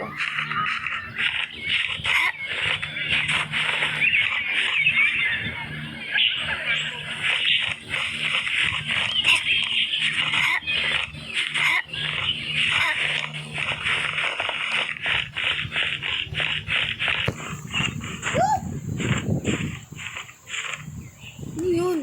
Ano yun?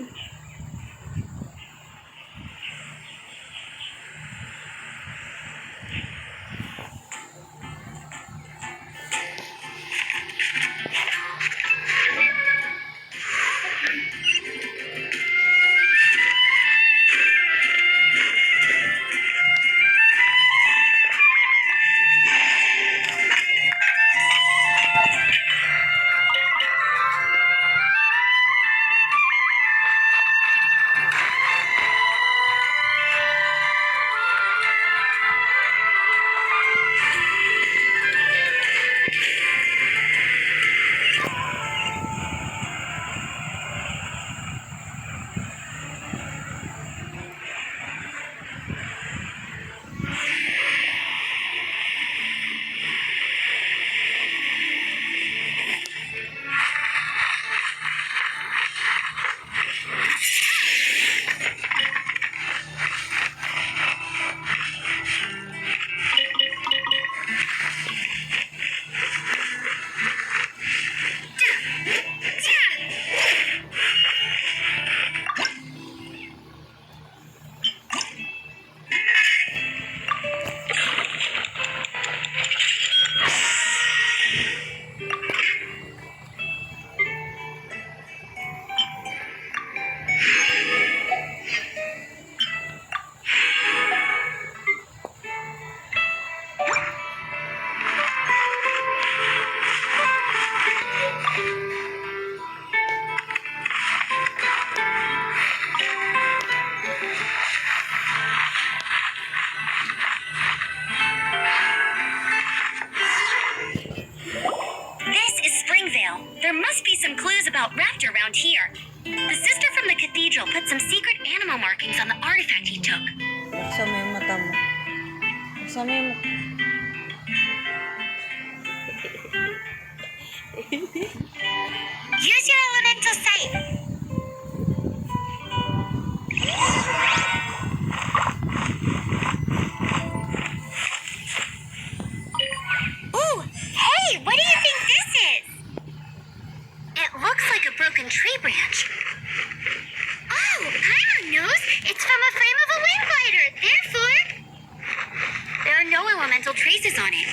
There must be some clues about Raptor around here. The sister from the cathedral put some secret animal markings on the artifact he took. Buksan mo yung mata mo. Buksan mo yung mata. Use your elemental sight. Ooh, hey, what do you think this is? It looks like a broken tree branch. Oh, Paimon knows. It's from a frame of a wind glider. Therefore, there are no elemental traces on it.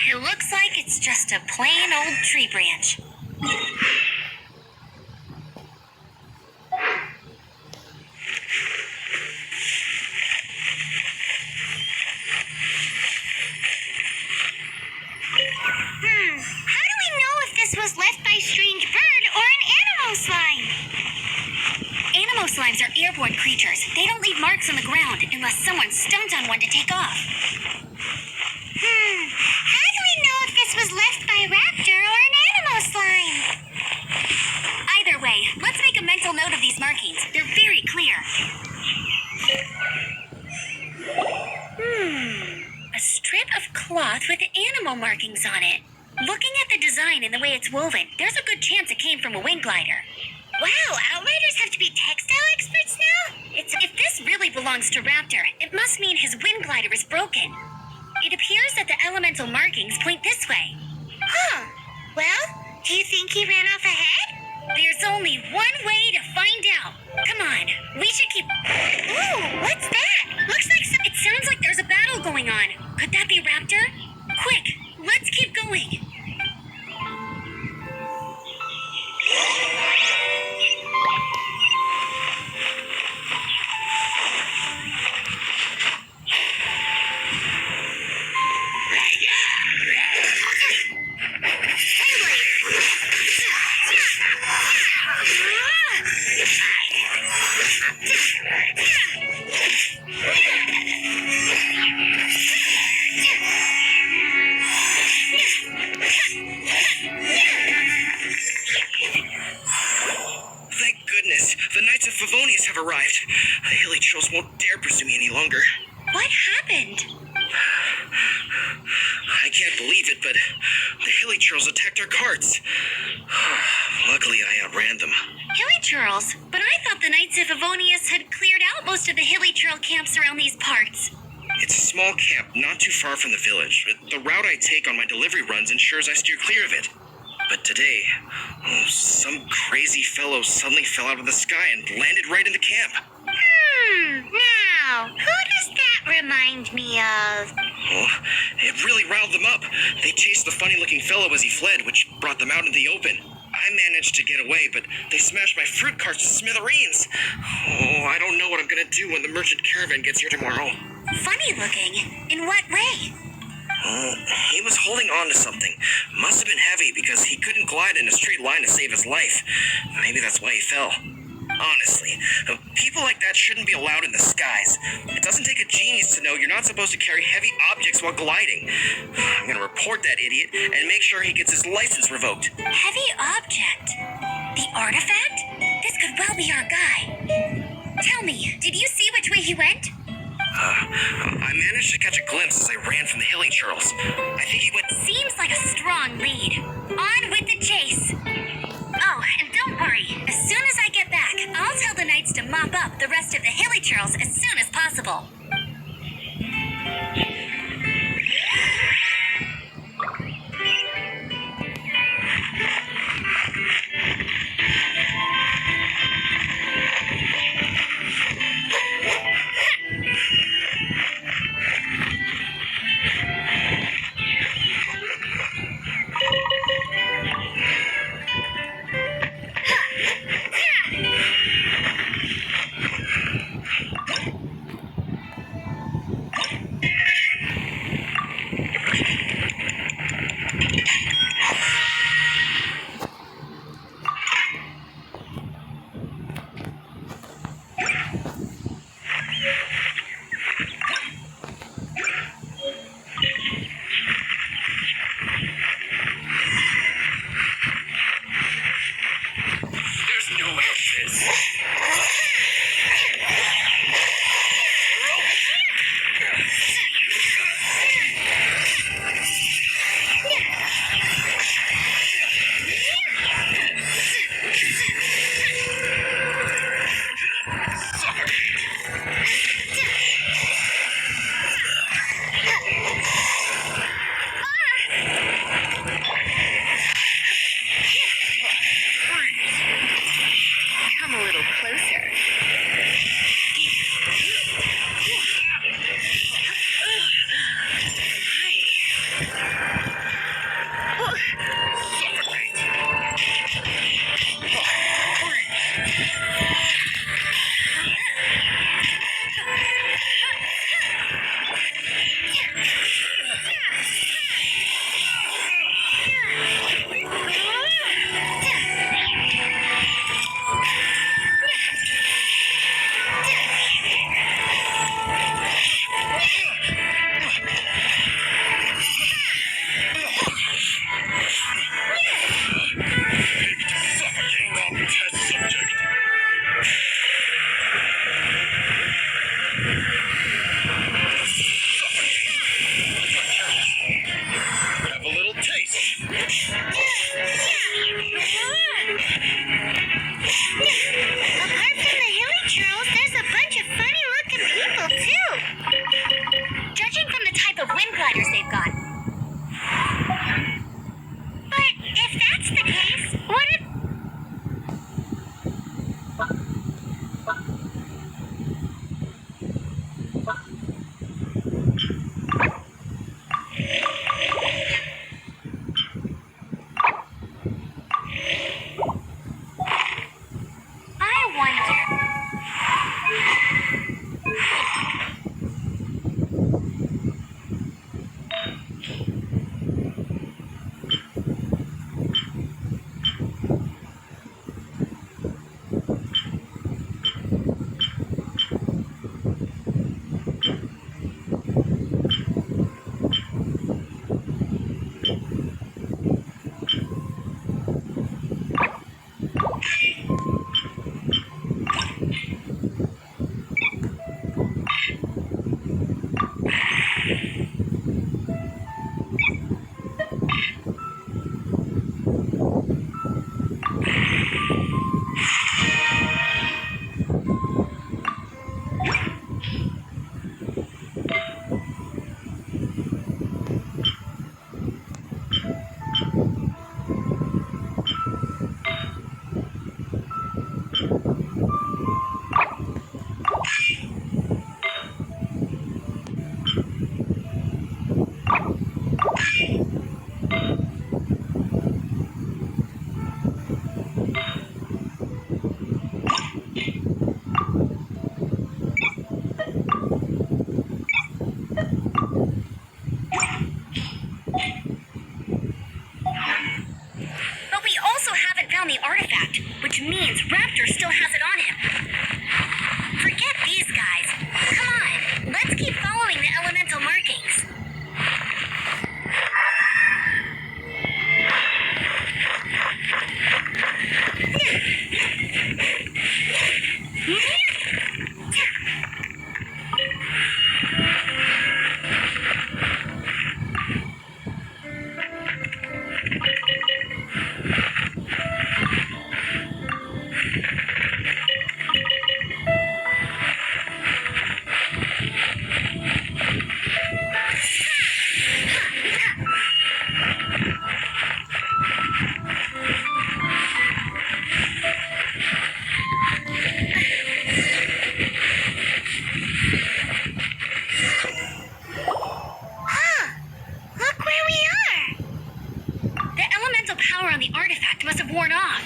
It looks like it's just a plain old tree branch. How do we know if this was left by a strange bird or an animal slime? Animal slimes are airborne creatures. They don't leave marks on the ground unless someone stumps on one to take off. How do we know if this was left by a raptor or an animal slime? Either way, let's make a mental note of these markings. They're very clear. A strip of cloth with animal markings on it. Looking at the design and the way it's woven, there's a good chance it came from a wind glider. Wow, Outriders have to be textile experts now? If this really belongs to Raptor, it must mean his wind glider is broken. It appears that the elemental markings point this way. Well, do you think he ran off ahead? There's only one way to find out. Come on, we should keep... Ooh, what's that? Looks like it sounds like there's a battle going on. Could that be Raptor? Quick, let's keep going. The Knights of Favonius have arrived. The hilly trolls won't dare pursue me any longer. What happened? can't believe it, but the hilly churls attacked our carts. Luckily, I outran them. Hilly churls? But I thought the Knights of Favonius had cleared out most of the hilly churl camps around these parts. It's a small camp not too far from the village. The route I take on my delivery runs ensures I steer clear of it. But today, some crazy fellow suddenly fell out of the sky and landed right in the camp. Now, who does that remind me of? Oh, it really riled them up. They chased the funny-looking fellow as he fled, which brought them out in the open. I managed to get away, but they smashed my fruit carts to smithereens. Oh, I don't know what I'm gonna do when the merchant caravan gets here tomorrow. Funny looking? In what way? He was holding on to something. Must have been heavy because he couldn't glide in a straight line to save his life. Maybe that's why he fell. Honestly, people like that shouldn't be allowed in the skies. It doesn't take a genius to know you're not supposed to carry heavy objects while gliding. I'm gonna report that idiot and make sure he gets his license revoked. Heavy object? The artifact? This could well be our guy. Tell me, did you see which way he went? I managed to catch a glimpse as I ran from the hilly churls. I think he went... Seems like a strong lead. On with the chase. Oh, and don't worry. As soon as I get back, I'll tell the Knights to mop up the rest of the hilly churls as soon as possible. Raptor still has it on him. Forget these guys. Come on, let's keep following the elemental markings. Look where we are! The elemental power on the artifact must have worn off.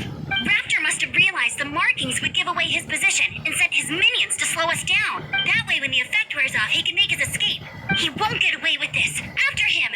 Raptor must have realized the markings would give away his position and sent his minions to slow us down. That way, when the effect wears off, he can make his escape. He won't get away with this. After him!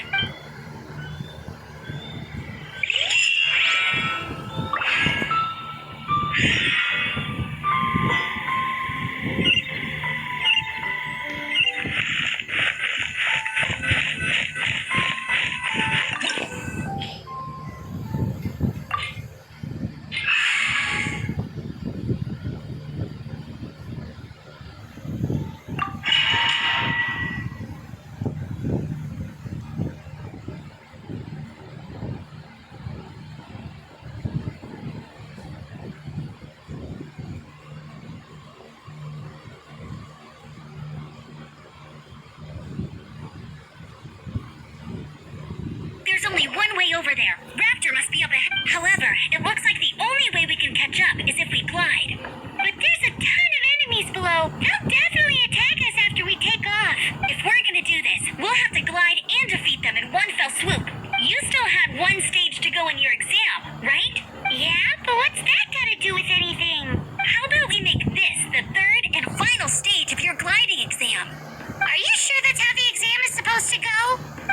There's only one way over there. Raptor must be up ahead. However, it looks like the only way we can catch up is if we glide. But there's a ton of enemies below. They'll definitely attack us after we take off. If we're gonna do this, we'll have to glide and defeat them in one fell swoop. You still had one stage to go in your exam, right? Yeah, but what's that gotta do with anything? How about we make this the third and final stage of your gliding exam? Are you sure that's how the exam is supposed to go?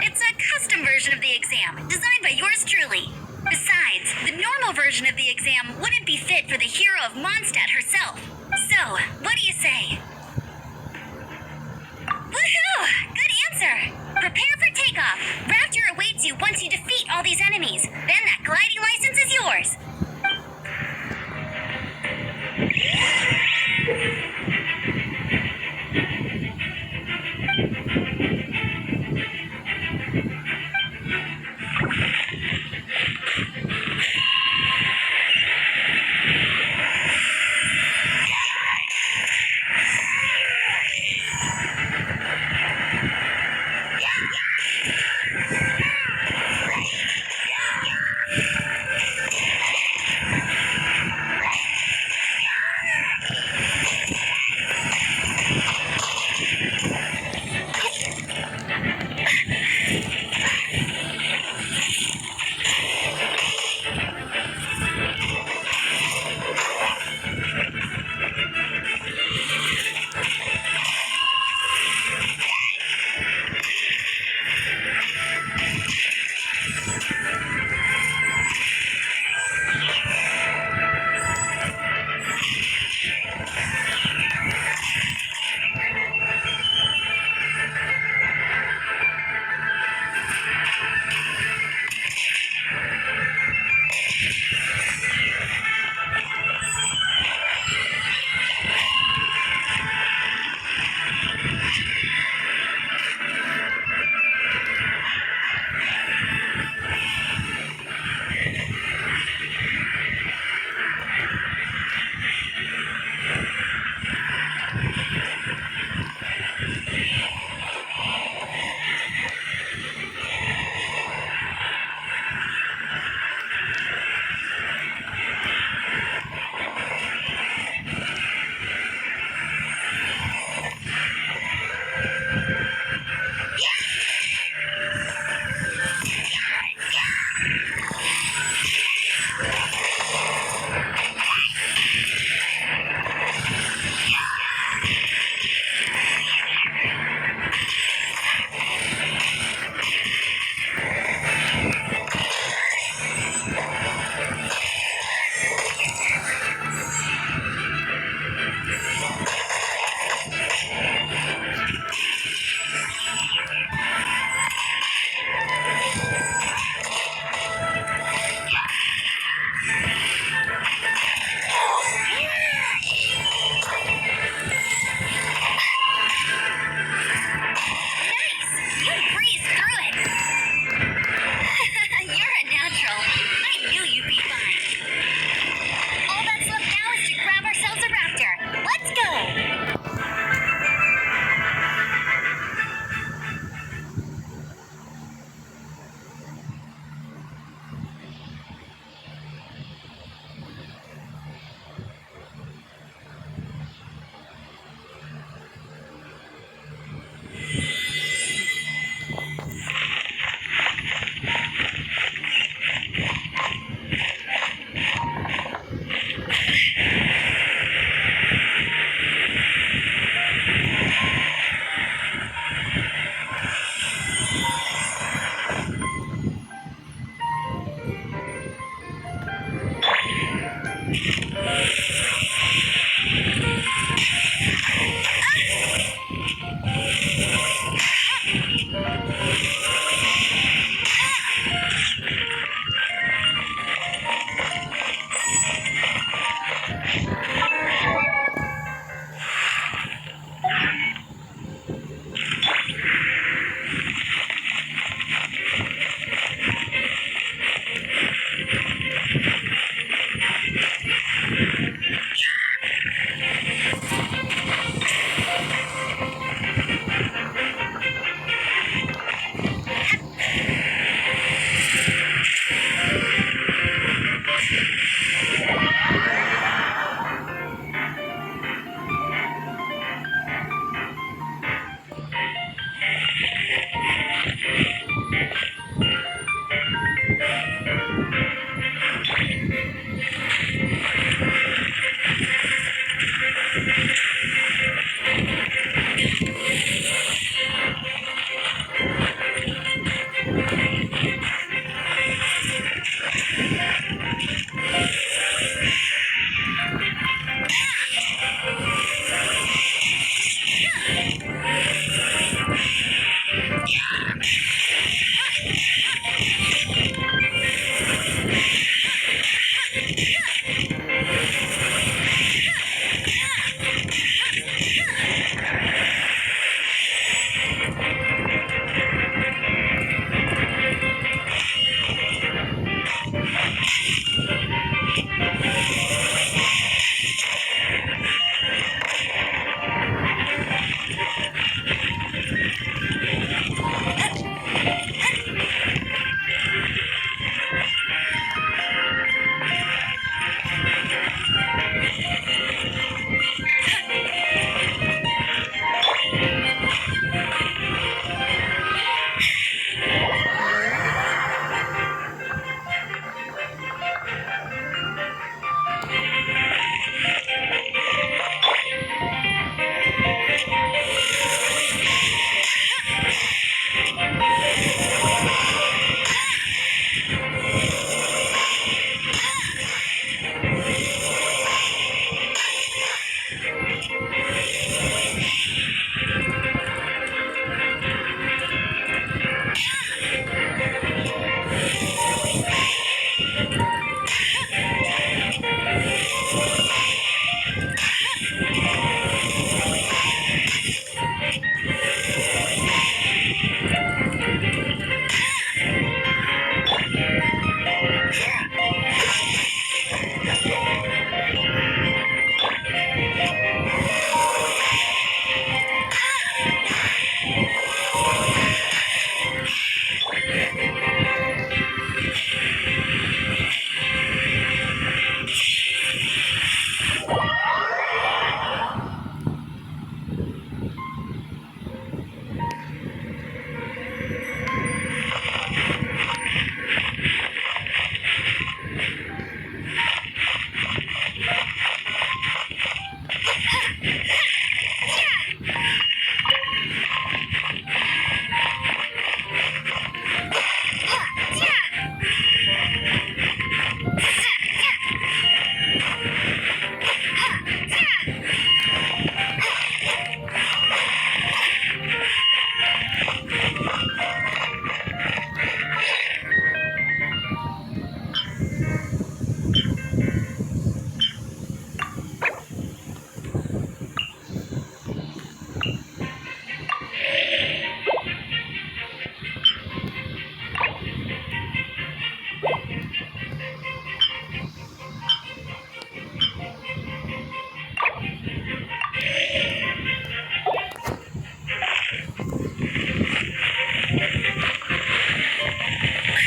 It's a custom version of the exam, designed by yours truly. Besides, the normal version of the exam wouldn't be fit for the hero of Mondstadt herself. So, what do you say? Woohoo! Good answer! Prepare for takeoff. Raptor awaits you once you defeat all these enemies. Then that gliding license is yours.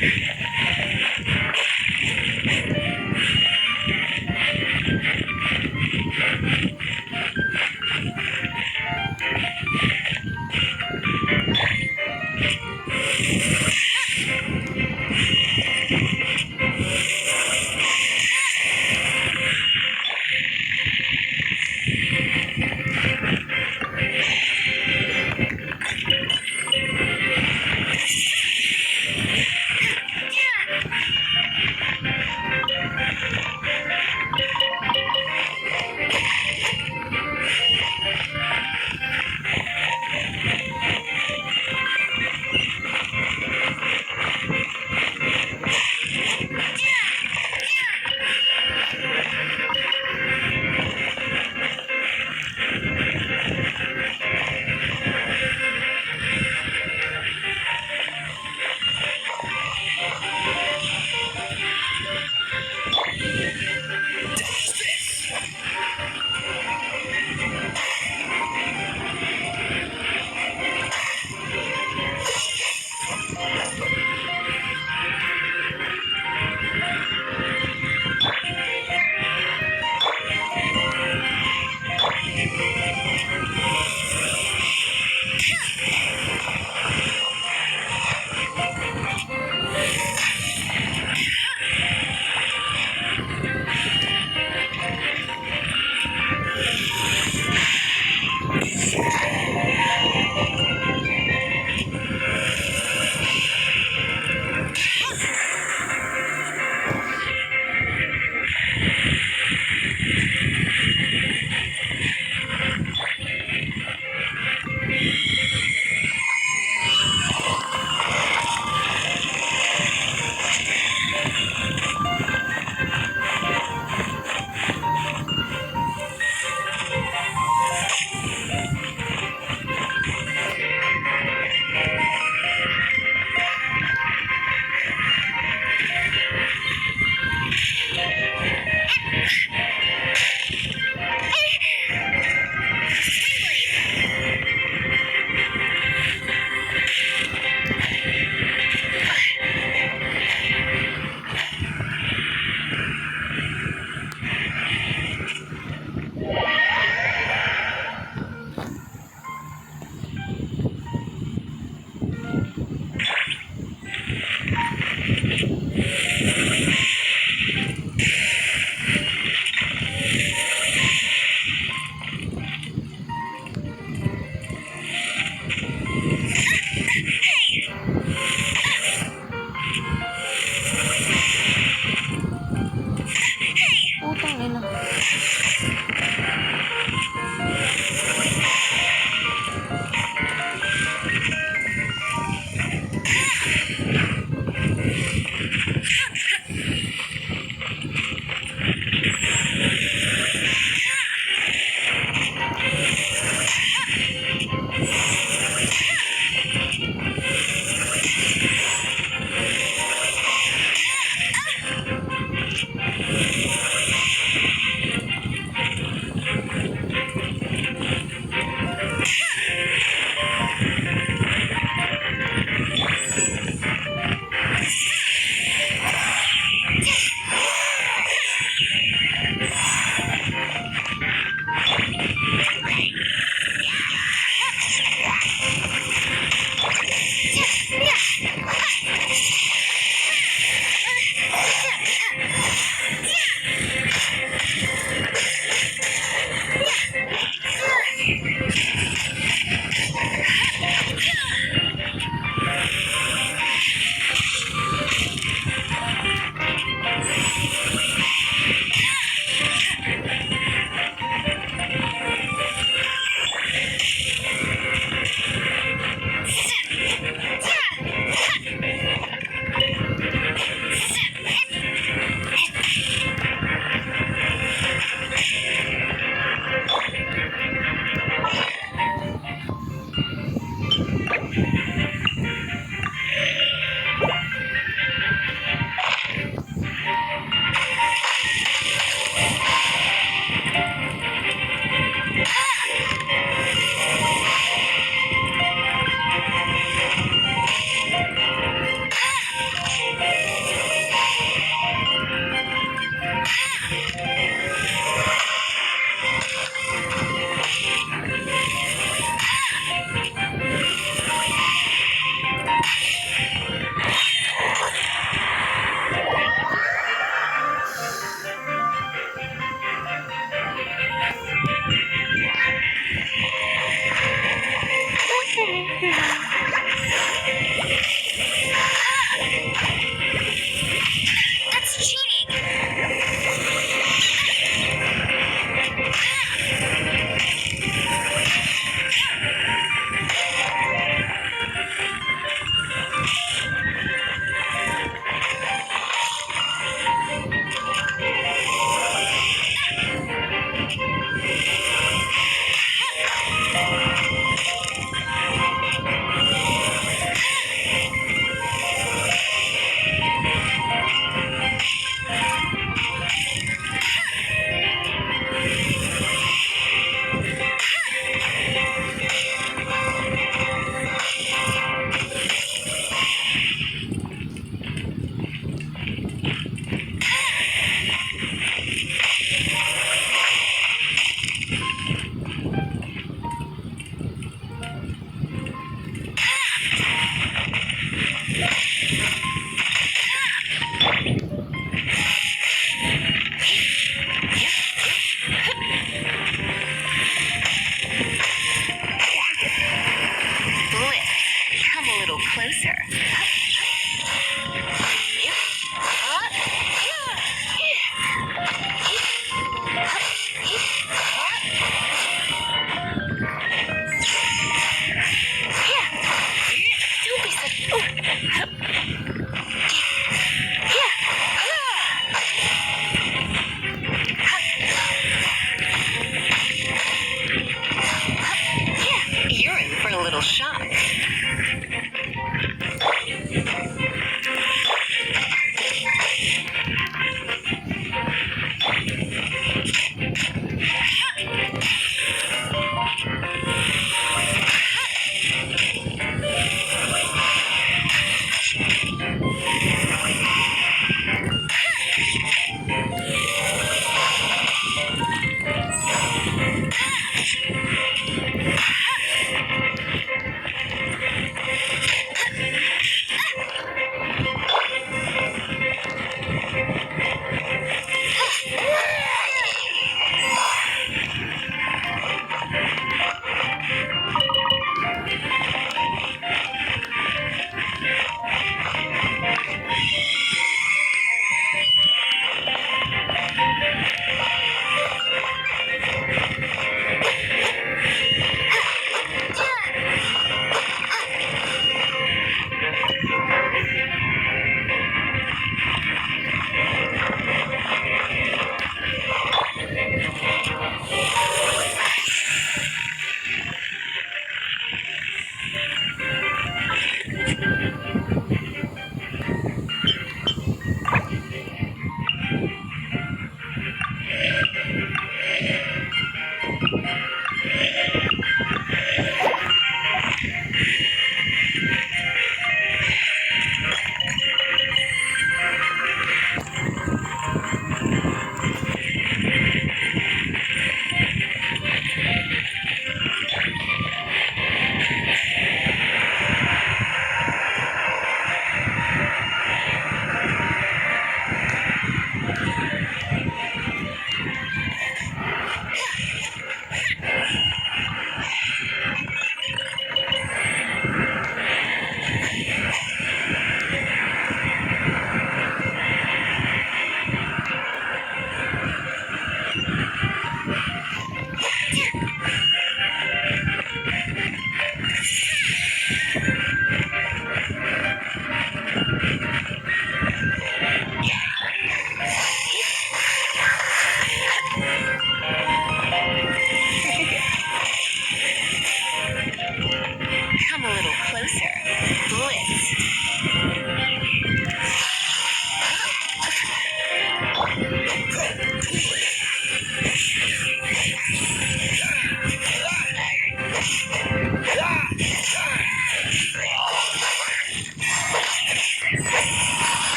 Yeah.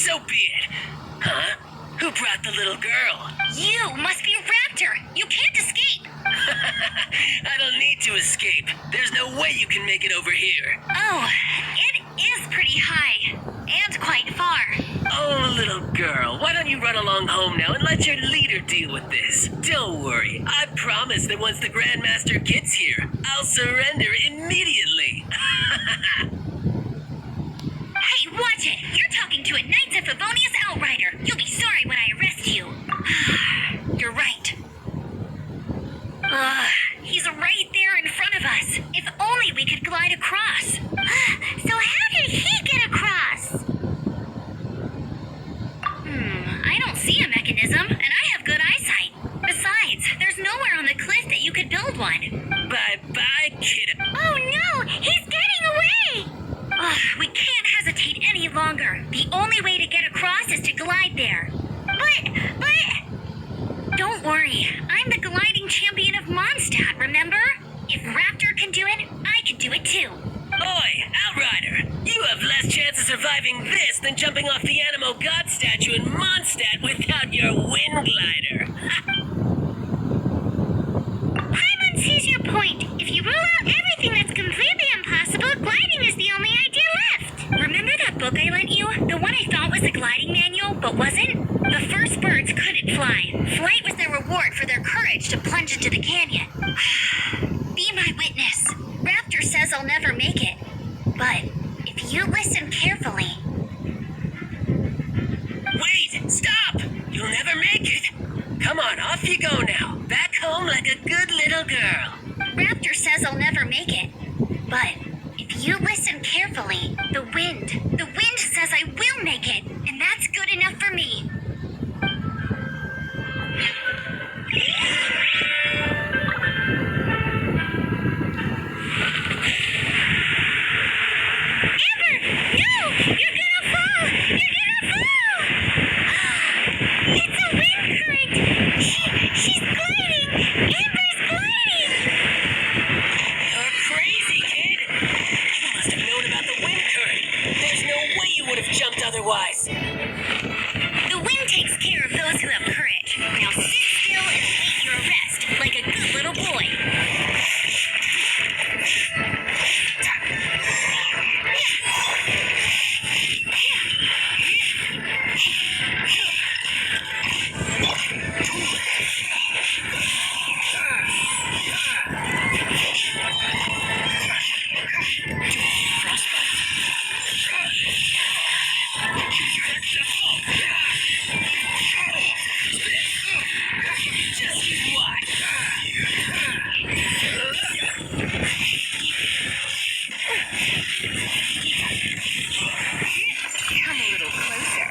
So be it. Huh? Who brought the little girl? You must be Raptor. You can't escape. I don't need to escape. There's no way you can make it over here. Oh, it is pretty high. And quite far. Oh, little girl, why don't you run along home now and let your leader deal with this? Don't worry, I promise that once the Grandmaster gets here, I'll surrender immediately. Hey, watch it! You're talking to a Knights of Favonius outrider. You'll be sorry when I arrest you. You're right. He's right there in front of us. If only we could glide across. So how did he get across? I don't see a mechanism, and I have good eyesight. Besides, there's nowhere on the cliff that you could build one. Bye-bye, kiddo. Oh no! He's getting away! We can't hesitate any longer. The only way to get across is to glide there. But... Don't worry. I'm the gliding champion of Mondstadt, remember? If Raptor can do it, I can do it too. Oi, Outrider! You have less chance of surviving this than jumping off the Animo God statue in Mondstadt without your wind glider. Paimon sees your point. If you rule out everything that's completely impossible, gliding is the only idea left. Remember that book I lent you? The one I thought was a gliding manual, but wasn't? The first birds couldn't fly. Flight was their reward for their courage to plunge into the canyon. Be my witness. Raptor says I'll never make it. But if you listen carefully... Wait! Stop! You'll never make it! Come on, off you go now. Back home like a good little girl. Raptor says I'll never make it. But if you listen carefully, the wind says I will make it, and that's good enough for me. Amber! No! You're gonna fall! You're gonna fall! It's a wind current! She's gliding! Amber's gliding! You're crazy, kid! You must have known about the wind current. There's no way you would have jumped otherwise. The wind takes care of those who have courage. Now sit still and wait your arrest, like a good little boy. Just you watch. Come a little closer.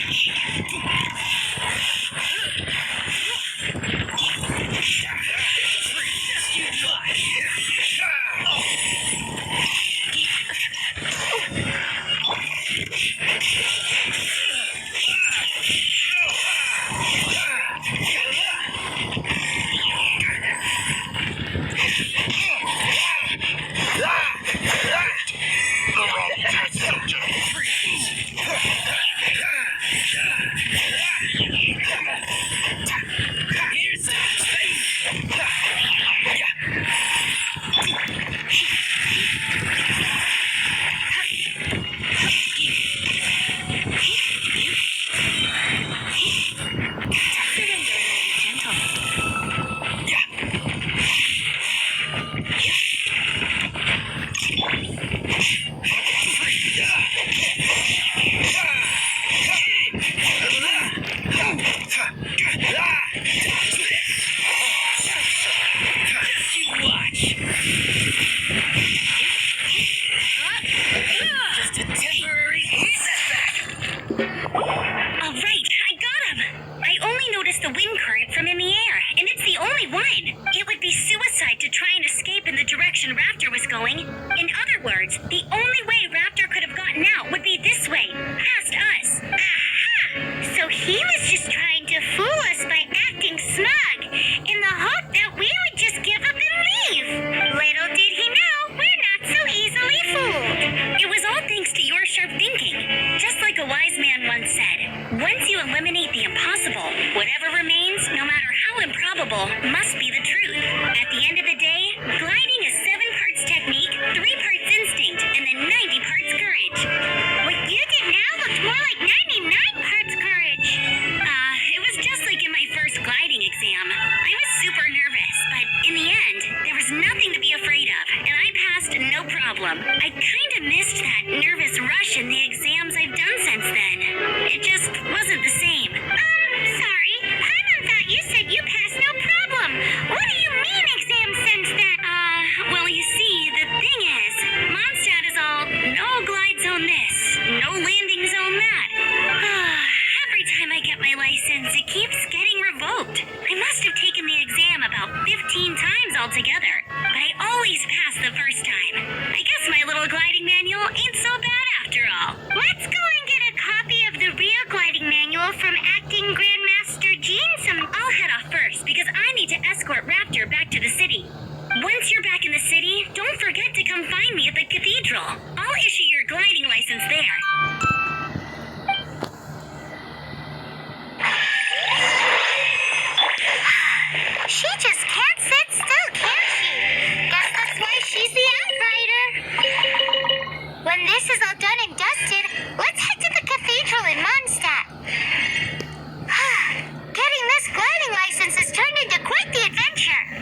Just you watch. Here's something. Just you watch. Just a temporary setback. All right, I got him. I only noticed the wind current from in the air, and it's the only one. It would be suicide to try and escape in the direction Raptor was going. In other words, the only way Raptor could have gotten out would be this way, past us. Aha! So he was just trying to fool us by acting smug, in the hope that we would just give up and leave. Little did he know, we're not so easily fooled. It was all thanks to your sharp thinking. Just man once said, once you eliminate the impossible, whatever remains, no matter how improbable, must be the truth. At the end of the day, gliding is 7 parts technique, 3 parts instinct, and then 90 parts courage. What you did now looked more like 99 parts courage. It was just like in my first gliding exam. I was super nervous, but in the end, there was nothing to be afraid of, and I passed no problem. I kind of missed that nervous rush in the exams I've done since then. It just wasn't the same. Sorry. Paimon thought you said you passed no problem. What do you mean exams since then? Well, you see, the thing is, Mondstadt is all, no glide zone this, no landing zone that. Every time I get my license, it keeps getting revoked. I must have taken the exam about 15 times altogether, but I always pass the first time. I guess my little gliding manual ain't so bad after all. Let's go and get a copy of the real gliding manual from Acting Grandmaster Gene. I'll head off first because I need to escort Raptor back to the city. Once you're back in the city, don't forget to come find me at the cathedral. I'll issue your gliding license there. She just can't sit still, can she? Guess that's why she's the outrider. When this is all done and dusted, let's